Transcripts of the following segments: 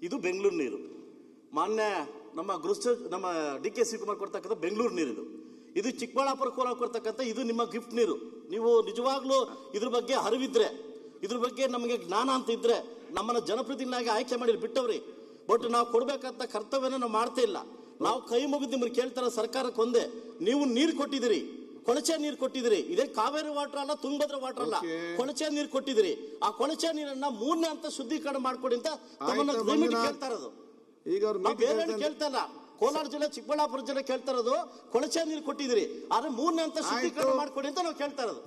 ಇದು ಬೆಂಗಳೂರು ನೀರು. ಮಾನ್ಯ ನಮ್ಮ ನಮ್ಮ DK ಶಿವಕುಮಾರ್ ಕೊಡ್ತಕ್ಕಂಥ ಬೆಂಗಳೂರು ನೀರು ಇದು ಚಿಕ್ಕಬಳ್ಳಾಪುರ ಕೋಲಾರ ಕೊಡ್ತಕ್ಕಂಥ ಇದು ನಿಮ್ಮ ಗಿಫ್ಟ್ ನೀರು. ನೀವು ನಿಜವಾಗ್ಲೂ ಇದ್ರ ಬಗ್ಗೆ ಅರಿವಿದ್ರೆ, ಇದ್ರ ಬಗ್ಗೆ ನಮಗೆ ಜ್ಞಾನ ಅಂತ ಇದ್ರೆ ನಮ್ಮನ್ನ ಜನಪ್ರತಿನಿಧಿಯಾಗಿ ಆಯ್ಕೆ ಮಾಡಿ ಬಿಟ್ಟವ್ರಿ. ಬಟ್ ನಾವು ಕೊಡ್ಬೇಕಂತ ಕರ್ತವ್ಯನ ನಾವು ಮಾಡ್ತಾ ಇಲ್ಲ. ನಾವು ಕೈ ಮುಗಿದು ನಿಮ್ಗೆ ಕೇಳ್ತಾರ ಸರ್ಕಾರಕ್ಕೆ ಒಂದೇ, ನೀವು ನೀರು ಕೊಟ್ಟಿದ್ದೀರಿ, ಕೊಳಚೆ ನೀರು ಕೊಟ್ಟಿದ್ದೀರಿ. ಇದೇ ಕಾವೇರಿ ವಾಟರ್ ಅಲ್ಲ, ತುಂಗಭದ್ರಾ ವಾಟರ್ ಅಲ್ಲ, ಕೊಳಚೆ ನೀರು ಕೊಟ್ಟಿದ್ದೀರಿ. ಆ ಕೊಳಚೆ ನೀರನ್ನ 3ನೇ ಹಂತ ಶುದ್ಧೀಕರಣ ಮಾಡ್ಕೊಡಿ ಅಂತ ತಮ್ಮನ್ನ ಕೇಳ್ತಾ ಇರೋದು. ಈಗ ಬೇರೆ ಕೇಳ್ತಾ ಇಲ್ಲ. ಕೋಲಾರ ಜಿಲ್ಲೆ, ಚಿಕ್ಕಬಳ್ಳಾಪುರ ಜಿಲ್ಲೆ ಕೇಳ್ತಾ ಇರೋದು ಕೊಳಚೆ ನೀರು ಕೊಟ್ಟಿದ್ದೀರಿ, ಆದ್ರೆ 3ನೇ ಹಂತ ಶುದ್ಧೀಕರಣ ಮಾಡ್ಕೊಡಿ ಅಂತ ನಾವು ಕೇಳ್ತಾ ಇರೋದು.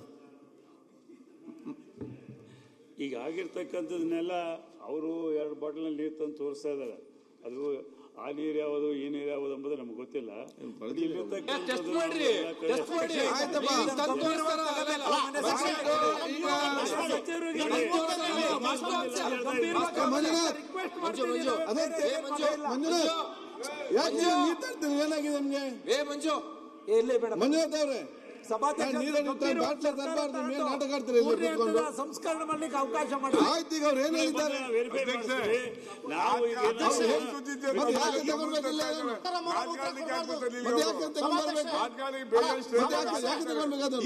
ಈಗ ಆಗಿರ್ತಕ್ಕಂಥದನ್ನೆಲ್ಲ ಅವರು 2 ಬಾಟಲ್ ನೀರು ತಂದು ತೋರಿಸ್ತಾ ಇದ್ದಾರೆ. ಅದು ಆ ನೀರು ಯಾವುದು ಈ ನೀರು ಯಾವುದು ಎಂಬುದು ನಮ್ಗೆ ಗೊತ್ತಿಲ್ಲ. ಏನಾಗಿದೆ ನಮ್ಗೆ ಮಂಜುನಾಥ್ ಅವ್ರೆ, ಸಂಸ್ಕರಣೆ ಮಾಡ್ಲಿಕ್ಕೆ ಅವಕಾಶ ಮಾಡಿ. ಆಯ್ತು, ಈಗ ಅವ್ರು ಏನ್ ಹೇಳಿದ್ದಾರೆ?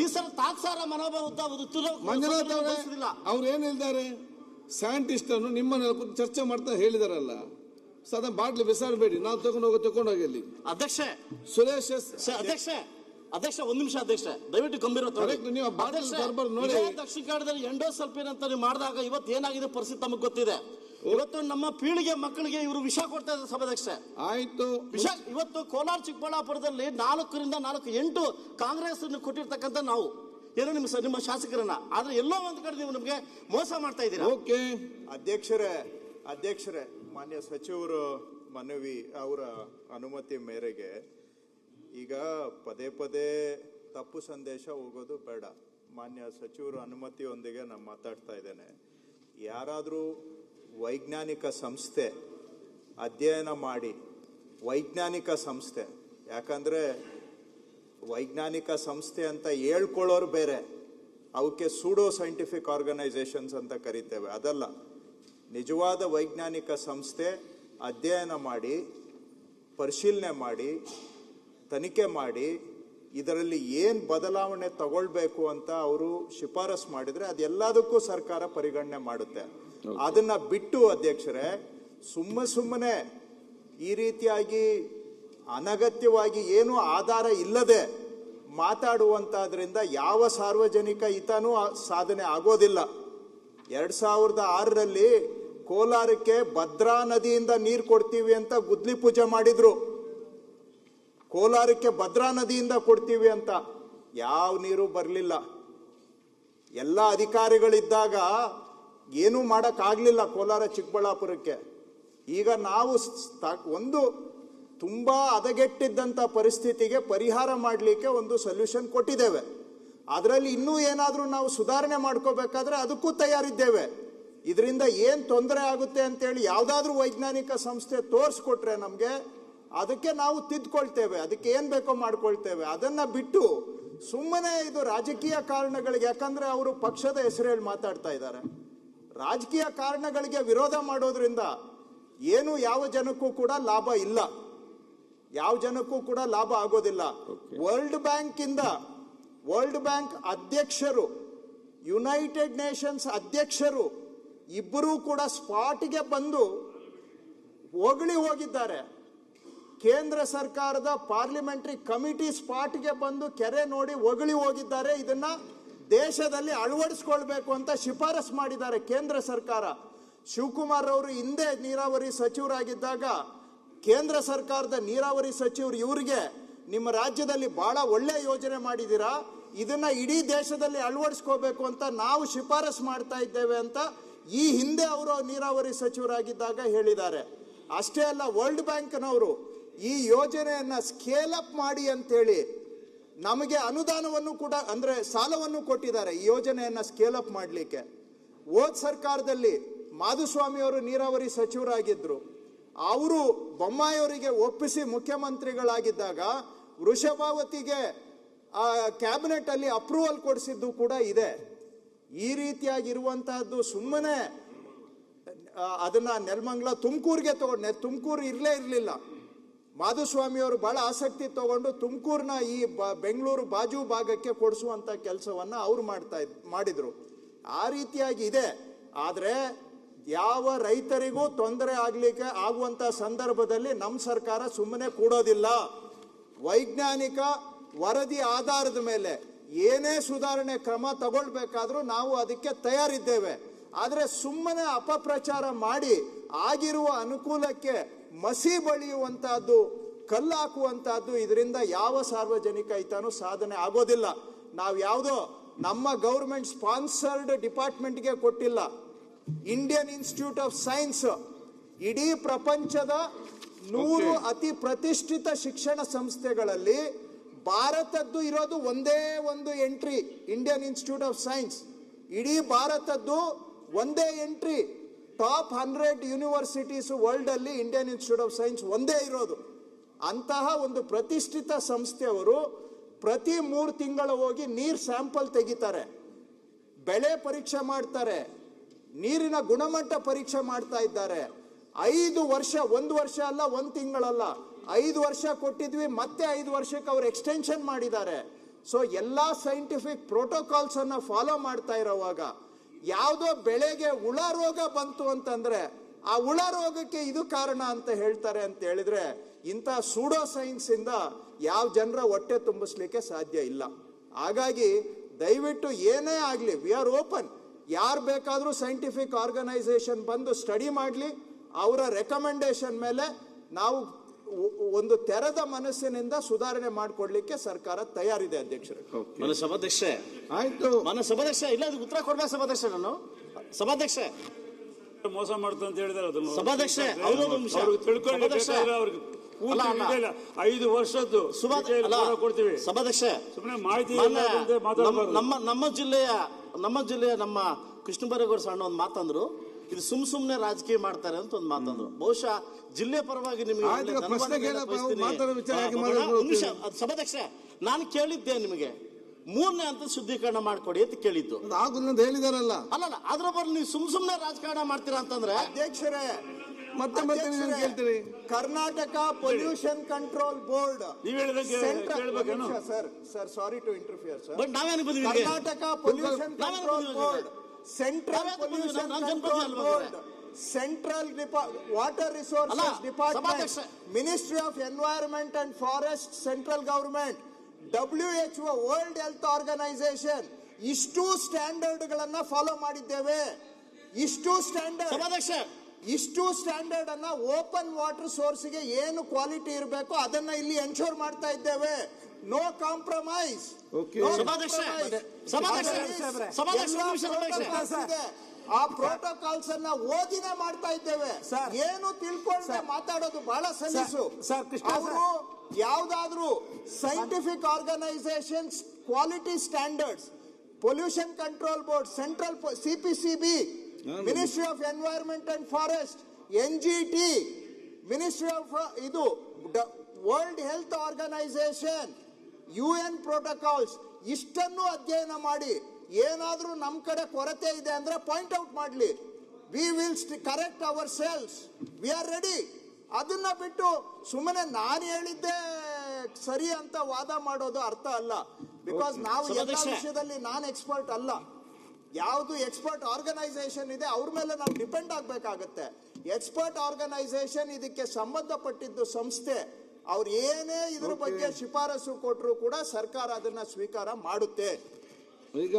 ಈ ಸಲ ತಾತ್ಸಾರ ಮನೋಭಾವ ಮಂಜುನಾಥ್ ಅವ್ರೆ, ಅವ್ರು ಏನ್ ಹೇಳಿದ್ದಾರೆ? ಸೈಂಟಿಸ್ಟ್ ಅನ್ನು ನಿಮ್ಮನ್ನ ಚರ್ಚೆ ಮಾಡ್ತಾ ಹೇಳಿದಾರಲ್ಲ, ಸದಾ ಬಾಟ್ಲಿ ಬಿಸಾಡಬೇಡಿ, ನಾವು ತಗೊಂಡೋಗಿ ಅಲ್ಲಿ. ಅಧ್ಯಕ್ಷ ಸುರೇಶ್ ಅಧ್ಯಕ್ಷ 1 ನಿಮಿಷ ಅಧ್ಯಕ್ಷ, ದಯವಿಟ್ಟು ಗಂಭೀರ ನೋಡಿ. ದಕ್ಷಿಣ ಕನ್ನಡದಲ್ಲಿ ಎಂಡೋಸಲ್ಫೇನ್ ಅಂತ ನೀವು ಮಾಡಿದಾಗ ಇವತ್ತು ಏನಾಗಿದೆ ಪರಿಸ್ಥಿತಿ ತಮಗೆ ಗೊತ್ತಿದೆ. ಇವತ್ತು ನಮ್ಮ ಪೀಳಿಗೆ ಮಕ್ಕಳಿಗೆ ಇವರು ವಿಷ ಕೊಡ್ತಾ ಇದ್ದಾರೆ ಸಭಾಧ್ಯಕ್ಷ. ಆಯ್ತು, ವಿಷ ಇವತ್ತು ಕೋಲಾರ ಚಿಕ್ಕಬಳ್ಳಾಪುರದಲ್ಲಿ 4ರಿಂದ 8 ಕಾಂಗ್ರೆಸ್ ಕೊಟ್ಟಿರ್ತಕ್ಕಂಥ ನಾವು ಏನೋ ನಿಮ್ಮ ಶಾಸಕರನ್ನ, ಆದ್ರೆ ಎಲ್ಲೋ ಒಂದ್ ಕಡೆ ನೀವು ನಮ್ಗೆ ಮೋಸ ಮಾಡ್ತಾ ಇದ್ದೀರಾ. ಓಕೆ ಅಧ್ಯಕ್ಷರೇ, ಮಾನ್ಯ ಸಚಿವರು ಮನವಿ ಅವರ ಅನುಮತಿ ಮೇರೆಗೆ ಈಗ ಪದೇ ಪದೇ ತಪ್ಪು ಸಂದೇಶ ಹೋಗೋದು ಬೇಡ. ಮಾನ್ಯ ಸಚಿವರು ಅನುಮತಿಯೊಂದಿಗೆ ನಾನು ಮಾತಾಡ್ತಾ ಇದ್ದೇನೆ. ಯಾರಾದರೂ ವೈಜ್ಞಾನಿಕ ಸಂಸ್ಥೆ ಅಧ್ಯಯನ ಮಾಡಿ, ವೈಜ್ಞಾನಿಕ ಸಂಸ್ಥೆ, ಯಾಕಂದರೆ ವೈಜ್ಞಾನಿಕ ಸಂಸ್ಥೆ ಅಂತ ಹೇಳ್ಕೊಳ್ಳೋರು ಬೇರೆ, ಅವಕ್ಕೆ ಸೂಡೋ ಸೈಂಟಿಫಿಕ್ ಆರ್ಗನೈಸೇಷನ್ಸ್ ಅಂತ ಕರಿತೇವೆ, ಅದಲ್ಲ. ನಿಜವಾದ ವೈಜ್ಞಾನಿಕ ಸಂಸ್ಥೆ ಅಧ್ಯಯನ ಮಾಡಿ, ಪರಿಶೀಲನೆ ಮಾಡಿ, ತನಿಖೆ ಮಾಡಿ, ಇದರಲ್ಲಿ ಏನು ಬದಲಾವಣೆ ತಗೊಳ್ಬೇಕು ಅಂತ ಅವರು ಶಿಫಾರಸು ಮಾಡಿದರೆ ಅದೆಲ್ಲದಕ್ಕೂ ಸರ್ಕಾರ ಪರಿಗಣನೆ ಮಾಡುತ್ತೆ. ಅದನ್ನ ಬಿಟ್ಟು ಅಧ್ಯಕ್ಷರೇ, ಸುಮ್ಮನೆ ಈ ರೀತಿಯಾಗಿ ಅನಗತ್ಯವಾಗಿ ಏನು ಆಧಾರ ಇಲ್ಲದೆ ಮಾತಾಡುವಂತಾದ್ರಿಂದ ಯಾವ ಸಾರ್ವಜನಿಕ ಹಿತನೂ ಸಾಧನೆ ಆಗೋದಿಲ್ಲ. 2006ರಲ್ಲಿ ಕೋಲಾರಕ್ಕೆ ಭದ್ರಾ ನದಿಯಿಂದ ನೀರು ಕೊಡ್ತೀವಿ ಅಂತ ಗುದ್ಲಿ ಪೂಜೆ ಮಾಡಿದ್ರು. ಕೋಲಾರಕ್ಕೆ ಭದ್ರಾ ನದಿಯಿಂದ ಕೊಡ್ತೀವಿ ಅಂತ ಯಾವ ನೀರು ಬರಲಿಲ್ಲ. ಎಲ್ಲ ಅಧಿಕಾರಿಗಳಿದ್ದಾಗ ಏನೂ ಮಾಡೋಕ್ಕಾಗಲಿಲ್ಲ ಕೋಲಾರ ಚಿಕ್ಕಬಳ್ಳಾಪುರಕ್ಕೆ. ಈಗ ನಾವು ಒಂದು ತುಂಬ ಹದಗೆಟ್ಟಿದ್ದಂಥ ಪರಿಸ್ಥಿತಿಗೆ ಪರಿಹಾರ ಮಾಡಲಿಕ್ಕೆ ಒಂದು ಸೊಲ್ಯೂಷನ್ ಕೊಟ್ಟಿದ್ದೇವೆ. ಅದರಲ್ಲಿ ಇನ್ನೂ ಏನಾದರೂ ನಾವು ಸುಧಾರಣೆ ಮಾಡ್ಕೋಬೇಕಾದ್ರೆ ಅದಕ್ಕೂ ತಯಾರಿದ್ದೇವೆ. ಇದರಿಂದ ಏನು ತೊಂದರೆ ಆಗುತ್ತೆ ಅಂತೇಳಿ ಯಾವುದಾದ್ರೂ ವೈಜ್ಞಾನಿಕ ಸಂಸ್ಥೆ ತೋರಿಸ್ಕೊಟ್ರೆ ನಮಗೆ ಅದಕ್ಕೆ ನಾವು ತಿದ್ಕೊಳ್ತೇವೆ, ಅದಕ್ಕೆ ಏನು ಬೇಕೋ ಮಾಡ್ಕೊಳ್ತೇವೆ. ಅದನ್ನು ಬಿಟ್ಟು ಸುಮ್ಮನೆ ಇದು ರಾಜಕೀಯ ಕಾರಣಗಳಿಗೆ, ಯಾಕಂದರೆ ಅವರು ಪಕ್ಷದ ಹೆಸರು ಹೇಳಿ ಮಾತಾಡ್ತಾ ಇದ್ದಾರೆ. ರಾಜಕೀಯ ಕಾರಣಗಳಿಗೆ ವಿರೋಧ ಮಾಡೋದ್ರಿಂದ ಏನು ಯಾವ ಜನಕ್ಕೂ ಕೂಡ ಲಾಭ ಇಲ್ಲ, ಯಾವ ಜನಕ್ಕೂ ಕೂಡ ಲಾಭ ಆಗೋದಿಲ್ಲ. ವರ್ಲ್ಡ್ ಬ್ಯಾಂಕ್ ಅಧ್ಯಕ್ಷರು, ಯುನೈಟೆಡ್ ನೇಷನ್ಸ್ ಅಧ್ಯಕ್ಷರು ಇಬ್ಬರೂ ಕೂಡ ಸ್ಪಾಟ್ಗೆ ಬಂದು ಹೊಗಳಿ ಹೋಗಿದ್ದಾರೆ. ಕೇಂದ್ರ ಸರ್ಕಾರದ ಪಾರ್ಲಿಮೆಂಟರಿ ಕಮಿಟಿ ಸ್ಪಾಟ್ಗೆ ಬಂದು ಕೆರೆ ನೋಡಿ ಹೊಗಳಿ ಹೋಗಿದ್ದಾರೆ. ಇದನ್ನ ದೇಶದಲ್ಲಿ ಅಳವಡಿಸ್ಕೊಳ್ಬೇಕು ಅಂತ ಶಿಫಾರಸು ಮಾಡಿದ್ದಾರೆ ಕೇಂದ್ರ ಸರ್ಕಾರ. ಶಿವಕುಮಾರ್ ಅವರು ಹಿಂದೆ ನೀರಾವರಿ ಸಚಿವರಾಗಿದ್ದಾಗ ಕೇಂದ್ರ ಸರ್ಕಾರದ ನೀರಾವರಿ ಸಚಿವರು ಇವರಿಗೆ ನಿಮ್ಮ ರಾಜ್ಯದಲ್ಲಿ ಬಹಳ ಒಳ್ಳೆ ಯೋಜನೆ ಮಾಡಿದ್ದೀರಾ, ಇದನ್ನ ಇಡೀ ದೇಶದಲ್ಲಿ ಅಳವಡಿಸ್ಕೋಬೇಕು ಅಂತ ನಾವು ಶಿಫಾರಸು ಮಾಡ್ತಾ ಇದ್ದೇವೆ ಅಂತ ಈ ಹಿಂದೆ ಅವರು ನೀರಾವರಿ ಸಚಿವರಾಗಿದ್ದಾಗ ಹೇಳಿದ್ದಾರೆ. ಅಷ್ಟೇ ಅಲ್ಲ, ವರ್ಲ್ಡ್ ಬ್ಯಾಂಕ್ನವರು ಈ ಯೋಜನೆಯನ್ನ ಸ್ಕೇಲ್ ಅಪ್ ಮಾಡಿ ಅಂತೇಳಿ ನಮಗೆ ಅನುದಾನವನ್ನು ಕೂಡ, ಅಂದ್ರೆ ಸಾಲವನ್ನು ಕೊಟ್ಟಿದ್ದಾರೆ ಈ ಯೋಜನೆಯನ್ನ ಸ್ಕೇಲ್ ಅಪ್ ಮಾಡಲಿಕ್ಕೆ. ಹೋದ ಸರ್ಕಾರದಲ್ಲಿ ಮಾಧುಸ್ವಾಮಿ ಅವರು ನೀರಾವರಿ ಸಚಿವರಾಗಿದ್ರು. ಅವರು ಬೊಮ್ಮಾಯಿಯವರಿಗೆ ಒಪ್ಪಿಸಿ ಮುಖ್ಯಮಂತ್ರಿಗಳಾಗಿದ್ದಾಗ ವೃಷಭಾವತಿಗೆ ಕ್ಯಾಬಿನೆಟ್ ಅಲ್ಲಿ ಅಪ್ರೂವಲ್ ಕೊಡಿಸಿದ್ದು ಕೂಡ ಇದೆ. ಈ ರೀತಿಯಾಗಿರುವಂತಹದ್ದು ಸುಮ್ಮನೆ ಅದನ್ನ ನೆಲಮಂಗಲ ತುಮಕೂರಿಗೆ ತಗೊಂಡೆ. ತುಮಕೂರು ಇರಲಿಲ್ಲ. ಮಾಧುಸ್ವಾಮಿ ಅವರು ಬಹಳ ಆಸಕ್ತಿ ತಗೊಂಡು ತುಮಕೂರಿನ ಈ ಬೆಂಗಳೂರು ಬಾಜು ಭಾಗಕ್ಕೆ ಕೊಡಿಸುವಂತ ಕೆಲಸವನ್ನ ಅವರು ಮಾಡಿದ್ರು. ಆ ರೀತಿಯಾಗಿ ಇದೆ. ಆದ್ರೆ ಯಾವ ರೈತರಿಗೂ ತೊಂದರೆ ಆಗುವಂತ ಸಂದರ್ಭದಲ್ಲಿ ನಮ್ಮ ಸರ್ಕಾರ ಸುಮ್ಮನೆ ಕೂಡೋದಿಲ್ಲ. ವೈಜ್ಞಾನಿಕ ವರದಿ ಆಧಾರದ ಮೇಲೆ ಏನೇ ಸುಧಾರಣೆ ಕ್ರಮ ತಗೊಳ್ಬೇಕಾದ್ರೂ ನಾವು ಅದಕ್ಕೆ ತಯಾರಿದ್ದೇವೆ. ಆದರೆ ಸುಮ್ಮನೆ ಅಪಪ್ರಚಾರ ಮಾಡಿ ಆಗಿರುವ ಅನುಕೂಲಕ್ಕೆ ಮಸಿ ಬಳಿಯುವಂತಹದ್ದು, ಕಲ್ಲು ಹಾಕುವಂತಹದ್ದು, ಇದರಿಂದ ಯಾವ ಸಾರ್ವಜನಿಕ ಹಿತನೂ ಸಾಧನೆ ಆಗೋದಿಲ್ಲ. ನಾವು ಯಾವುದೋ ನಮ್ಮ ಗೌರ್ಮೆಂಟ್ ಸ್ಪಾನ್ಸರ್ಡ್ ಡಿಪಾರ್ಟ್ಮೆಂಟ್ಗೆ ಕೊಟ್ಟಿಲ್ಲ. ಇಂಡಿಯನ್ ಇನ್ಸ್ಟಿಟ್ಯೂಟ್ ಆಫ್ ಸೈನ್ಸ್ ಇಡೀ ಪ್ರಪಂಚದ 100 ಅತಿ ಪ್ರತಿಷ್ಠಿತ ಶಿಕ್ಷಣ ಸಂಸ್ಥೆಗಳಲ್ಲಿ ಭಾರತದ್ದು ಇರೋದು ಒಂದೇ ಒಂದು entry, Indian institute of science. ಇಡೀ ಭಾರತದ್ದು ಒಂದೇ ಎಂಟ್ರಿ. ಟಾಪ್ 100 ಯೂನಿವರ್ಸಿಟೀಸ್ ವರ್ಲ್ಡ್ ಅಲ್ಲಿ ಇಂಡಿಯನ್ ಇನ್ಸ್ಟಿಟ್ಯೂಟ್ ಆಫ್ ಸೈನ್ಸ್ ಒಂದೇ ಇರೋದು. ಅಂತಹ ಒಂದು ಪ್ರತಿಷ್ಠಿತ ಸಂಸ್ಥೆಯವರು ಪ್ರತಿ 3 ತಿಂಗಳು ಹೋಗಿ ನೀರ್ ಸ್ಯಾಂಪಲ್ ತೆಗಿತಾರೆ, ಬೆಳೆ ಪರೀಕ್ಷೆ ಮಾಡ್ತಾರೆ, ನೀರಿನ ಗುಣಮಟ್ಟ ಪರೀಕ್ಷೆ ಮಾಡ್ತಾ ಇದ್ದಾರೆ. 5 ವರ್ಷ, 1 ವರ್ಷ ಅಲ್ಲ, 1 ತಿಂಗಳಲ್ಲ, 5 ವರ್ಷ ಕೊಟ್ಟಿದ್ವಿ, ಮತ್ತೆ 5 ವರ್ಷಕ್ಕೆ ಅವರು ಎಕ್ಸ್ಟೆನ್ಷನ್ ಮಾಡಿದ್ದಾರೆ. ಸೊ ಎಲ್ಲಾ ಸೈಂಟಿಫಿಕ್ ಪ್ರೋಟೋಕಾಲ್ಸ್ ಅನ್ನ ಫಾಲೋ ಮಾಡ್ತಾ ಇರೋವಾಗ ಯಾವುದೋ ಬೆಳೆಗೆ ಹುಳ ರೋಗ ಬಂತು ಅಂತಂದ್ರೆ ಆ ಹುಳ ರೋಗಕ್ಕೆ ಇದು ಕಾರಣ ಅಂತ ಹೇಳ್ತಾರೆ ಅಂತ ಹೇಳಿದ್ರೆ ಇಂಥ ಸೂಡೋ ಸೈನ್ಸ್ ಇಂದ ಯಾವ ಜನರ ಹೊಟ್ಟೆ ತುಂಬಿಸ್ಲಿಕ್ಕೆ ಸಾಧ್ಯ ಇಲ್ಲ. ಹಾಗಾಗಿ ದಯವಿಟ್ಟು ಏನೇ ಆಗಲಿ, ವಿ ಆರ್ ಓಪನ್. ಯಾರು ಬೇಕಾದರೂ ಸೈಂಟಿಫಿಕ್ ಆರ್ಗನೈಸೇಷನ್ ಬಂದು ಸ್ಟಡಿ ಮಾಡಲಿ. ಅವರ ರೆಕಮೆಂಡೇಶನ್ ಮೇಲೆ ನಾವು ಒಂದು ತೆರೆದ ಮನಸ್ಸಿನಿಂದ ಸುಧಾರಣೆ ಮಾಡಿಕೊಡ್ಲಿಕ್ಕೆ ಸರ್ಕಾರ ತಯಾರಿದೆ. ಅಧ್ಯಕ್ಷರೇ, ಮನೆ ಸಭಾಧ್ಯಕ್ಷೆ ಆಯ್ತು, ಮನೆ ಸಭಾಧ್ಯಕ್ಷೆ ಇಲ್ಲ, ಅದಕ್ಕೆ ಉತ್ತರ ಕೊಡ್ಬೇಕು ಸಭಾಧ್ಯಕ್ಷೆ. ನಾನು ಸಭಾಧ್ಯಕ್ಷೆ ಮೋಸ ಮಾಡ್ತಾ ಅಂತ ಹೇಳಿದಾರೆ. ಅದನ್ನು ಸಭಾಧ್ಯಕ್ಷೆ ತಿಳ್ಕೊಳ್ಳಿ, ಅವ್ರಿಗೆ 5 ವರ್ಷದ್ದು ಕೊಡ್ತೀವಿ. ಸಭಾಧ್ಯಕ್ಷೆ ಸುಮ್ಮನೆ ಮಾಹಿತಿ ನಮ್ಮ ಜಿಲ್ಲೆಯ ನಮ್ಮ ಕೃಷ್ಣ ಬೈರೇಗೌಡ ಸಣ್ಣ ಒಂದು ಮಾತಂದ್ರು, ಇದು ಸುಮ್ನೆ ರಾಜಕೀಯ ಮಾಡ್ತಾರೆ ಅಂತ ಒಂದು ಮಾತಂದ್ರು. ಬಹುಶಃ ಜಿಲ್ಲೆ ಪರವಾಗಿ ನಿಮಗೆ ಸಭಾಧ್ಯಕ್ಷ ನಾನು ಕೇಳಿದ್ದೆ, ನಿಮಗೆ 3ನೇ ಹಂತದ ಶುದ್ಧೀಕರಣ ಮಾಡ್ಕೊಡಿ ಅಂತ ಕೇಳಿದ್ದು. ಹೇಳಿದಾರಲ್ಲ, ಅಲ್ಲ ಅದ್ರ ಬರಲಿ ನೀವು ಸುಮ್ನೆ ರಾಜಕಾರಣ ಮಾಡ್ತೀರಾ ಅಂತಂದ್ರೆ ಅಧ್ಯಕ್ಷರೇ, ಮತ್ತೆ ಕೇಳ್ತೀರಿ. ಕರ್ನಾಟಕ ಪೊಲ್ಯೂಷನ್ ಕಂಟ್ರೋಲ್ ಬೋರ್ಡ್, ನೀವು ಹೇಳಿದಂಗೆ sir sorry to interfere sir, but ನಾವೇನು ಬಂದ್ವಿ, Karnataka pollution control board, central pollution control board, central water resources department, ministry of environment and forest, central government, WHO world health organisation, ಇಷ್ಟು standard ಗಳನ್ನ follow ಮಾಡಿದ್ದೇವೆ. ಇಷ್ಟು standard ಅನ್ನ open water source ಗೆ ಏನು quality ಇರಬೇಕು ಅದನ್ನ ಇಲ್ಲಿ ಎನ್ಶೋರ್ ಮಾಡ್ತಾ ಇದ್ದೇವೆ. No compromise. ಆ ಪ್ರೋಟೋಕಾಲ್ಸ್ ಅನ್ನ ಓದಿನೇ ಮಾಡ್ತಾ ಇದ್ದೇವೆ. ಏನು ತಿಳ್ಕೊಂಡ್ರೆ ಮಾತಾಡೋದು ಬಹಳ ಸಲೀಸು. ಅವರು ಯಾವ್ದಾದ್ರು scientific organisations quality standards, pollution control board, central CPCB, ministry of environment and forest, NGT, ministry of ಇದು world health organisation, UN protocols, ಇಷ್ಟನ್ನು ಅಧ್ಯಯನ ಮಾಡಿ ಏನಾದ್ರೂ ನಮ್ ಕಡೆ ಕೊರತೆ ಇದೆ ಅಂದ್ರೆ ಪಾಯಿಂಟ್ ಔಟ್ ಮಾಡಲಿ. We will correct ourselves, we are ready. ಅದನ್ನ ಬಿಟ್ಟು ಸುಮ್ಮನೆ ನಾನು ಹೇಳಿದ್ದೆ ಸರಿ ಅಂತ ವಾದ ಮಾಡೋದು ಅರ್ಥ ಅಲ್ಲ. ಬಿಕಾಸ್ ನಾವು ಎಲ್ಲ ವಿಷಯದಲ್ಲಿ ನಾನು ಎಕ್ಸ್ಪರ್ಟ್ ಅಲ್ಲ. ಯಾವುದು ಎಕ್ಸ್ಪರ್ಟ್ ಆರ್ಗನೈಸೇಷನ್ ಇದೆ ಅವ್ರ ಮೇಲೆ ನಾವು ಡಿಪೆಂಡ್ ಆಗ್ಬೇಕಾಗತ್ತೆ. ಎಕ್ಸ್ಪರ್ಟ್ ಆರ್ಗನೈಸೇಷನ್ ಇದಕ್ಕೆ ಸಂಬಂಧಪಟ್ಟಿದ್ದು ಸಂಸ್ಥೆ, ಅವ್ರು ಏನೇ ಇದ್ರ ಬಗ್ಗೆ ಶಿಫಾರಸು ಕೊಟ್ಟರು ಕೂಡ ಸರ್ಕಾರ ಅದನ್ನ ಸ್ವೀಕಾರ ಮಾಡುತ್ತೆ. ಈಗ